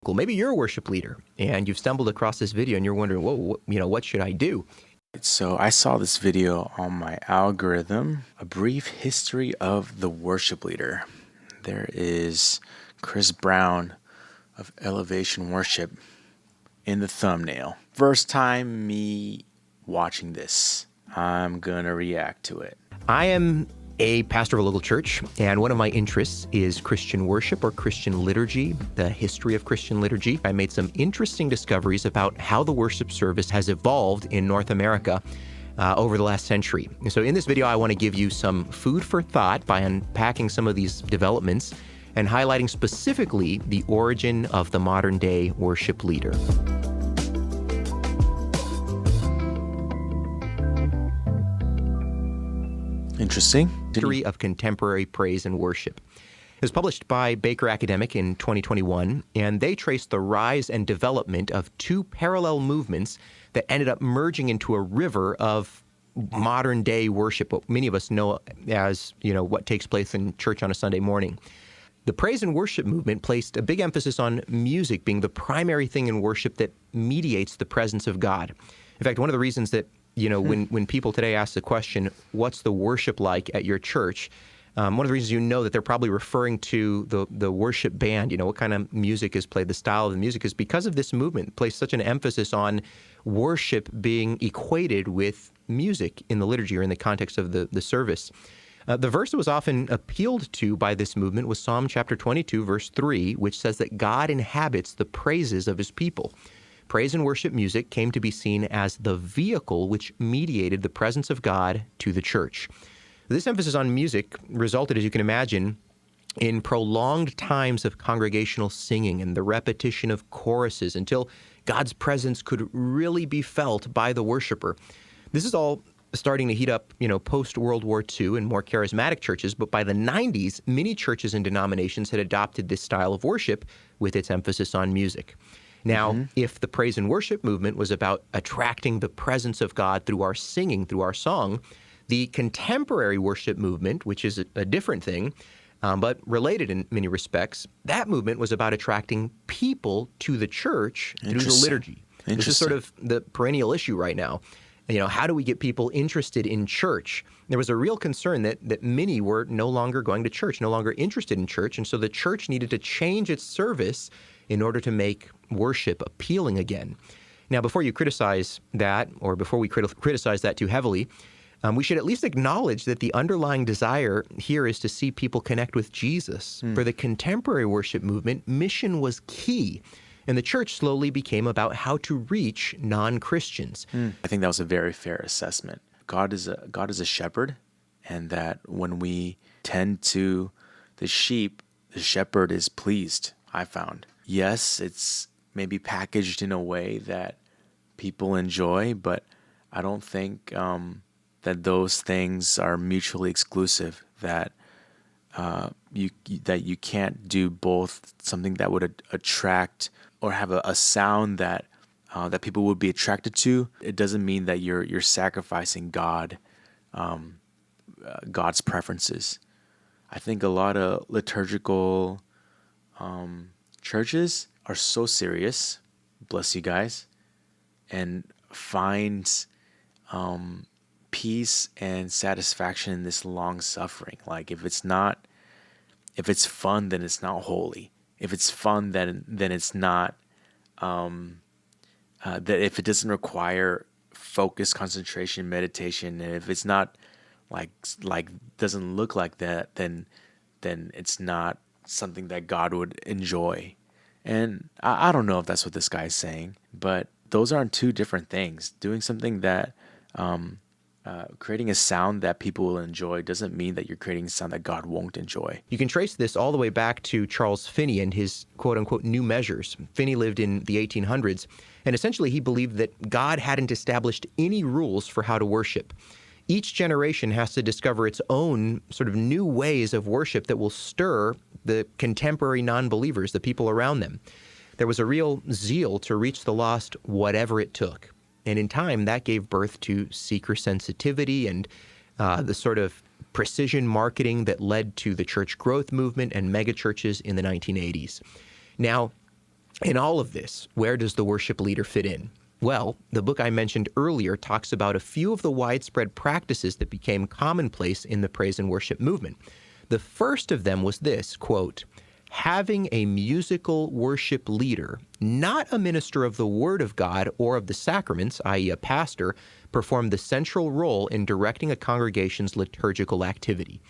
Well, maybe you're a worship leader and you've stumbled across this video and you're wondering, whoa, what should I do? So I saw this video on my algorithm, a brief history of the worship leader. There is Chris Brown of Elevation Worship in the thumbnail. First time me watching this, I'm gonna react to it. I am a pastor of a local church, and one of my interests is Christian worship or Christian liturgy, the history of Christian liturgy. I made some interesting discoveries about how the worship service has evolved in North America over the last century. So in this video, I want to give you some food for thought by unpacking some of these developments and highlighting specifically the origin of the modern day worship leader. Interesting. History of Contemporary Praise and Worship. It was published by Baker Academic in 2021, and they traced the rise and development of two parallel movements that ended up merging into a river of modern day worship, what many of us know as, what takes place in church on a Sunday morning. The praise and worship movement placed a big emphasis on music being the primary thing in worship that mediates the presence of God. In fact, one of the reasons that when people today ask the question, what's the worship like at your church? One of the reasons that they're probably referring to the worship band, what kind of music is played, the style of the music, is because of this movement. It placed such an emphasis on worship being equated with music in the liturgy or in the context of the service. The verse that was often appealed to by this movement was Psalm chapter 22, verse 3, which says that God inhabits the praises of his people. Praise and worship music came to be seen as the vehicle which mediated the presence of God to the church. This emphasis on music resulted, as you can imagine, in prolonged times of congregational singing and the repetition of choruses until God's presence could really be felt by the worshiper. This is all starting to heat up, post-World War II in more charismatic churches, but by the 90s, many churches and denominations had adopted this style of worship with its emphasis on music. Now, if the praise and worship movement was about attracting the presence of God through our singing, through our song, the contemporary worship movement, which is a different thing, but related in many respects, that movement was about attracting people to the church through the liturgy. This is sort of the perennial issue right now. How do we get people interested in church? There was a real concern that many were no longer going to church, no longer interested in church, and so the church needed to change its service in order to make worship appealing again. Now, before you criticize that, or before we criticize that too heavily, we should at least acknowledge that the underlying desire here is to see people connect with Jesus. For the contemporary worship movement, mission was key, and the church slowly became about how to reach non-Christians. I think that was a very fair assessment. God is a shepherd, and that when we tend to the sheep, the shepherd is pleased, I found. Yes, it's maybe packaged in a way that people enjoy, but I don't think that those things are mutually exclusive, that you can't do both, something that would attract or have a sound that people would be attracted to. It doesn't mean that you're sacrificing God's preferences. I think a lot of liturgical churches are so serious, bless you guys, and find peace and satisfaction in this long suffering. Like if it's fun, then it's not holy. If it's fun, then it's not. That if it doesn't require focus, concentration, meditation, and if it's not like doesn't look like that, then it's not something that God would enjoy. And I don't know if that's what this guy is saying, but those aren't two different things. Doing something that creating a sound that people will enjoy doesn't mean that you're creating a sound that God won't enjoy. You can trace this all the way back to Charles Finney and his quote-unquote new measures. Finney lived in the 1800s, and essentially he believed that God hadn't established any rules for how to worship. Each generation has to discover its own sort of new ways of worship that will stir the contemporary non-believers, the people around them. There was a real zeal to reach the lost, whatever it took. And in time, that gave birth to seeker sensitivity and the sort of precision marketing that led to the church growth movement and megachurches in the 1980s. Now, In all of this, where does the worship leader fit in? Well, the book I mentioned earlier talks about a few of the widespread practices that became commonplace in the praise and worship movement. The first of them was this, quote, having a musical worship leader, not a minister of the Word of God or of the sacraments, i.e. a pastor, perform the central role in directing a congregation's liturgical activity.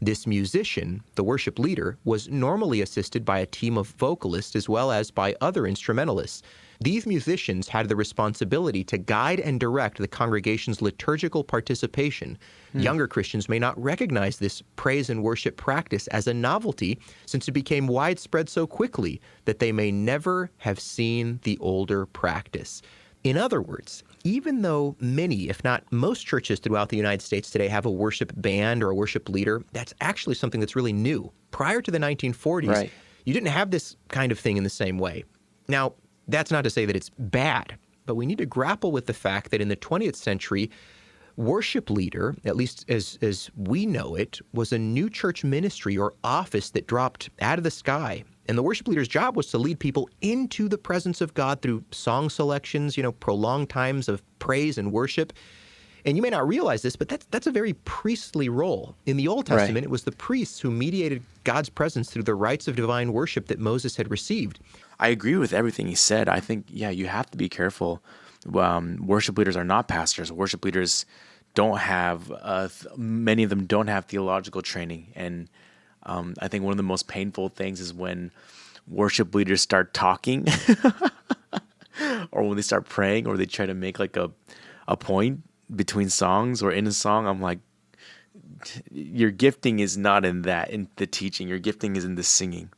This musician, the worship leader, was normally assisted by a team of vocalists as well as by other instrumentalists. These musicians had the responsibility to guide and direct the congregation's liturgical participation. Younger Christians may not recognize this praise and worship practice as a novelty since it became widespread so quickly that they may never have seen the older practice. In other words, even though many, if not most churches throughout the United States today have a worship band or a worship leader, that's actually something that's really new. Prior to the 1940s, Right. you didn't have this kind of thing in the same way. Now, that's not to say that it's bad, but we need to grapple with the fact that in the 20th century, worship leader, at least as we know it, was a new church ministry or office that dropped out of the sky. And the worship leader's job was to lead people into the presence of God through song selections, prolonged times of praise and worship. And you may not realize this, but that's a very priestly role. In the Old Testament, Right. It was the priests who mediated God's presence through the rites of divine worship that Moses had received. I agree with everything he said. I think, you have to be careful. Worship leaders are not pastors. Worship leaders don't have, many of them don't have theological training. And I think one of the most painful things is when worship leaders start talking or when they start praying or they try to make like a point between songs or in a song. I'm like, your gifting is not in the teaching. Your gifting is in the singing.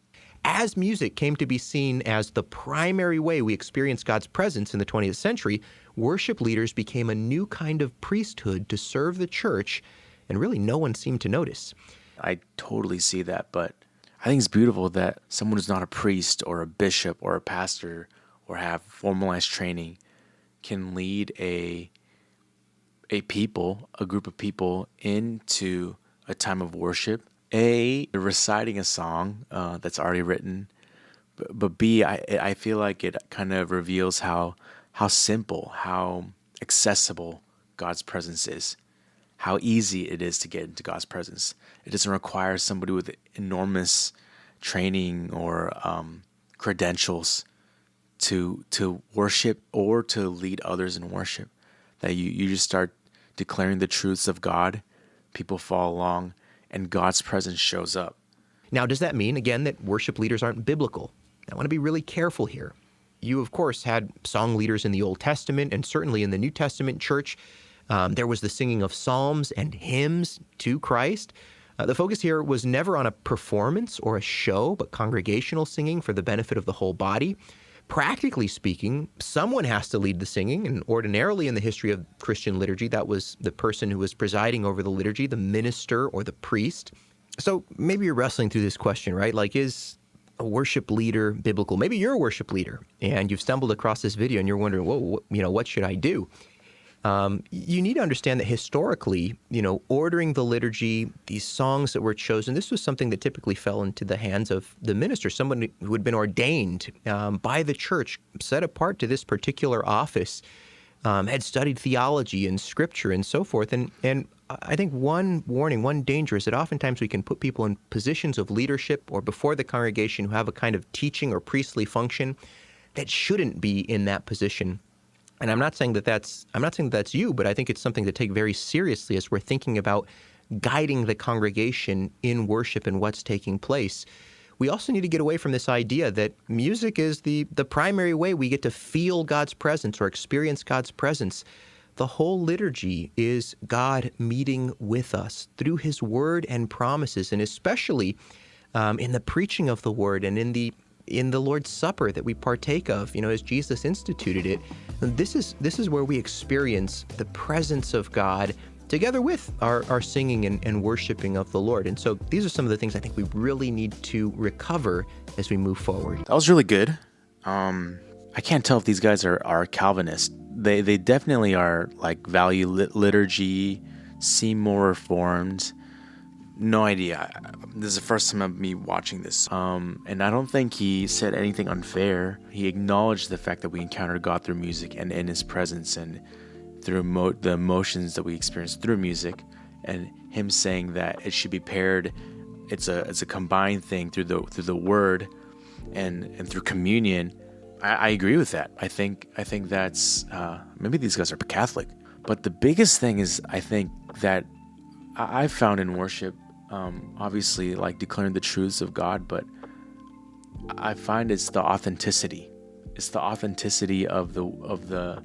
As music came to be seen as the primary way we experience God's presence in the 20th century, worship leaders became a new kind of priesthood to serve the church, and really no one seemed to notice. I totally see that, but I think it's beautiful that someone who's not a priest or a bishop or a pastor or have formalized training can lead a group of people into a time of worship. A, reciting a song that's already written, but B, I feel like it kind of reveals how simple, how accessible God's presence is, how easy it is to get into God's presence. It doesn't require somebody with enormous training or credentials to worship or to lead others in worship. That you just start declaring the truths of God, people follow along, and God's presence shows up. Now, does that mean, again, that worship leaders aren't biblical? I want to be really careful here. You, of course, had song leaders in the Old Testament and certainly in the New Testament church. There was the singing of psalms and hymns to Christ. The focus here was never on a performance or a show, but congregational singing for the benefit of the whole body. Practically speaking, someone has to lead the singing, and ordinarily in the history of Christian liturgy, that was the person who was presiding over the liturgy, the minister or the priest. So maybe you're wrestling through this question, right? Like, is a worship leader biblical? Maybe you're a worship leader, and you've stumbled across this video, and you're wondering, whoa, what should I do? You need to understand that historically, ordering the liturgy, these songs that were chosen, this was something that typically fell into the hands of the minister, someone who had been ordained by the church, set apart to this particular office, had studied theology and scripture and so forth. And I think one warning, one danger is that oftentimes we can put people in positions of leadership or before the congregation who have a kind of teaching or priestly function that shouldn't be in that position. And I'm not saying that that's you, but I think it's something to take very seriously as we're thinking about guiding the congregation in worship and what's taking place. We also need to get away from this idea that music is the primary way we get to feel God's presence or experience God's presence. The whole liturgy is God meeting with us through his word and promises, and especially in the preaching of the word and in the Lord's Supper that we partake of, as Jesus instituted it. This is where we experience the presence of God together with our singing and worshiping of the Lord. And so these are some of the things I think we really need to recover as we move forward. That was really good. I can't tell if these guys are Calvinist. They definitely are like value liturgy, seem more reformed. No idea. This is the first time of me watching this. And I don't think he said anything unfair. He acknowledged the fact that we encounter God through music and in His presence and through the emotions that we experience through music, and him saying that it should be paired. It's a combined thing through the Word and through communion. I agree with that. I think that's maybe these guys are Catholic, but the biggest thing is I think that I found in worship, obviously like declaring the truths of God, but I find it's the authenticity. It's the authenticity of the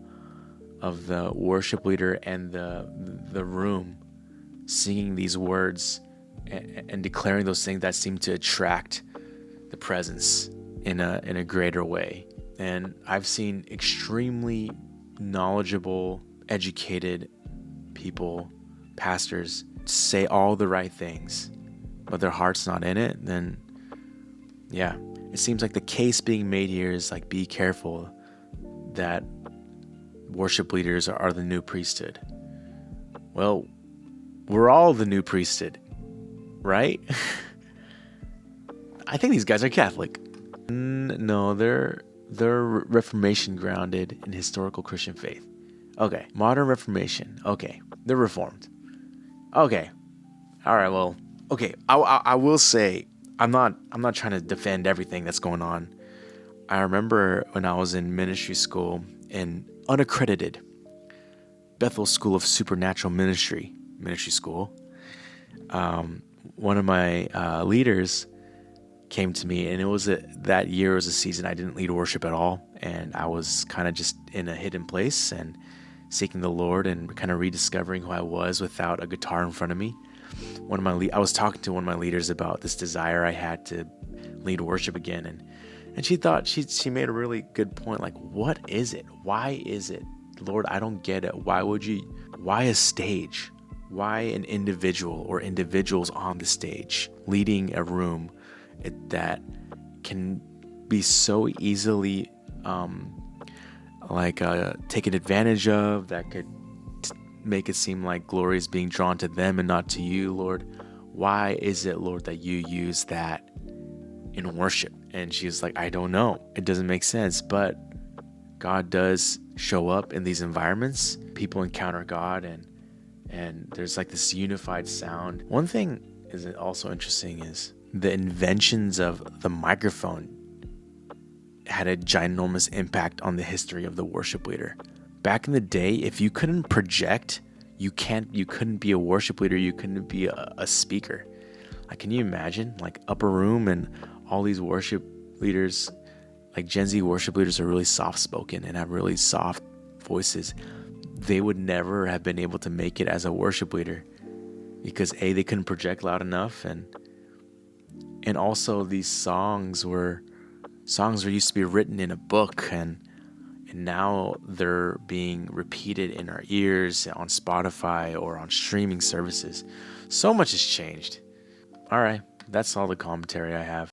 worship leader and the room singing these words and declaring those things that seem to attract the presence in a greater way. And I've seen extremely knowledgeable, educated people, pastors, say all the right things, but their heart's not in it. Then yeah, it seems like the case being made here is like, be careful that worship leaders are the new priesthood. Well, we're all the new priesthood, right? I think these guys are Catholic. No, they're Reformation grounded in historical Christian faith. Okay, modern Reformation. Okay, they're Reformed. Okay, all right. Well, okay. I will say I'm not trying to defend everything that's going on. I remember when I was in ministry school, in unaccredited Bethel School of Supernatural Ministry school, one of my leaders came to me, and it was that year was a season I didn't lead worship at all, and I was kind of just in a hidden place and seeking the Lord and kind of rediscovering who I was without a guitar in front of me. I was talking to one of my leaders about this desire I had to lead worship again, and she thought she made a really good point. Like, what is it? Why is it, Lord? I don't get it. Why a stage? Why an individual or individuals on the stage leading a room that can be so easily taken advantage of, that could make it seem like glory is being drawn to them and not to you, Lord? Why is it, Lord, that you use that in worship? And she's like, I don't know. It doesn't make sense, but God does show up in these environments. People encounter God, and there's like this unified sound. One thing is also interesting is the inventions of the microphone had a ginormous impact on the history of the worship leader. Back in the day, if you couldn't project, you couldn't be a worship leader, you couldn't be a speaker. Like, can you imagine, like, upper room and all these worship leaders, like Gen Z worship leaders are really soft-spoken and have really soft voices. They would never have been able to make it as a worship leader because A, they couldn't project loud enough, and also these songs were used to be written in a book, and now they're being repeated in our ears on Spotify or on streaming services. So much has changed. All right, that's all the commentary I have.